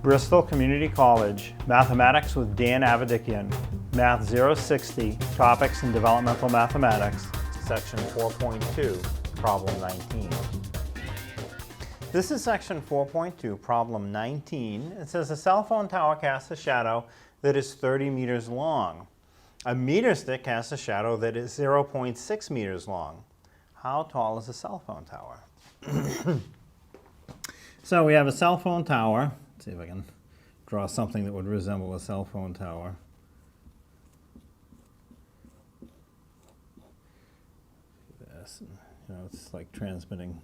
Bristol Community College, Mathematics with Dan Avedikian, Math 060, Topics in Developmental Mathematics, Section 4.2, Problem 19. This is Section 4.2, Problem 19. It says a cell phone tower casts a shadow that is 30 meters long. A meter stick casts a shadow that is 0.6 meters long. How tall is a cell phone tower? So we have a cell phone tower. Let's see if I can draw something that would resemble a cell phone tower. This, it's like transmitting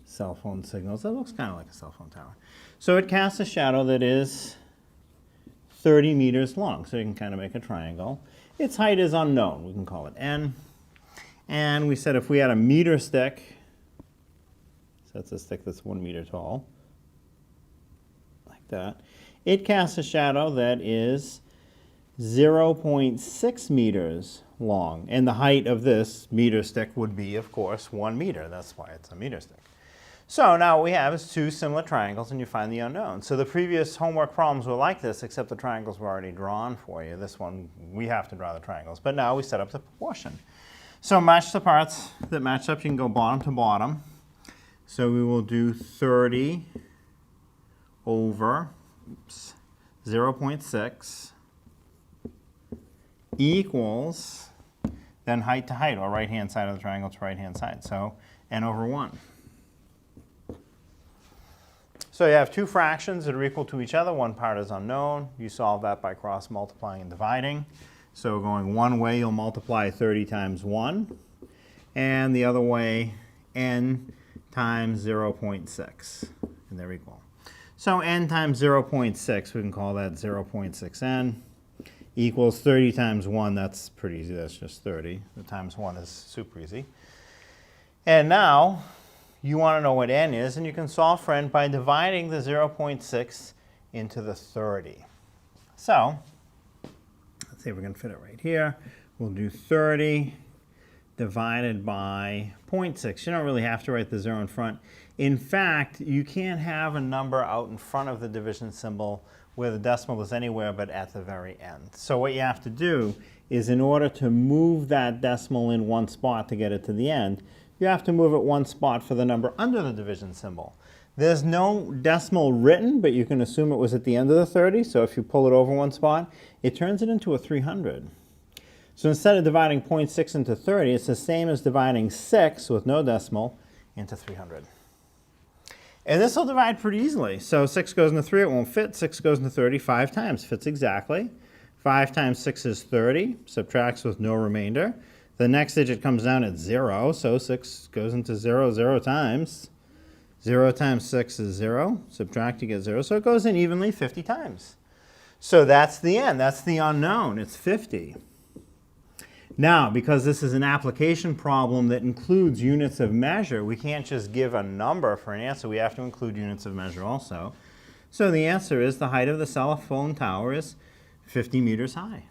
cell phone signals. It looks kind of like a cell phone tower. So it casts a shadow that is 30 meters long. So you can kind of make a triangle. Its height is unknown. We can call it n. And we said if we had a meter stick, so that's a stick that's 1 meter tall, like that, it casts a shadow that is 0.6 meters long. And the height of this meter stick would be, of course, 1 meter. That's why it's a meter stick. So now what we have is two similar triangles, and you find the unknown. So the previous homework problems were like this, except the triangles were already drawn for you. This one, we have to draw the triangles. But now we set up the proportion. So match the parts that match up. You can go bottom to bottom. So we will do 30 over 0.6 equals, then height to height, or right-hand side of the triangle to right-hand side. So n over 1. So you have two fractions that are equal to each other. One part is unknown. You solve that by cross-multiplying and dividing. So going one way, you'll multiply 30 times 1. And the other way, n times 0.6. And they're equal. So n times 0.6, we can call that 0.6n, equals 30 times 1. That's pretty easy. That's just 30. The times 1 is super easy. And now, you want to know what n is, and you can solve for n by dividing the 0.6 into the 30. So, let's see if we can fit it right here. We'll do 30 divided by 0.6. You don't really have to write the 0 in front. In fact, you can't have a number out in front of the division symbol where the decimal is anywhere but at the very end. So what you have to do is, in order to move that decimal in one spot to get it to the end, you have to move it one spot for the number under the division symbol. There's no decimal written, but you can assume it was at the end of the 30. So if you pull it over one spot, it turns it into a 300. So instead of dividing 0.6 into 30, it's the same as dividing 6 with no decimal into 300. And this will divide pretty easily. So 6 goes into 3, it won't fit. 6 goes into 30 5 times, fits exactly. 5 times 6 is 30, subtracts with no remainder. The next digit comes down at 0, so 6 goes into 0 0 times. 0 times 6 is 0. Subtract, you get 0. So it goes in evenly 50 times. So that's the n. That's the unknown. It's 50. Now, because this is an application problem that includes units of measure, we can't just give a number for an answer. We have to include units of measure also. So the answer is the height of the cell phone tower is 50 meters high.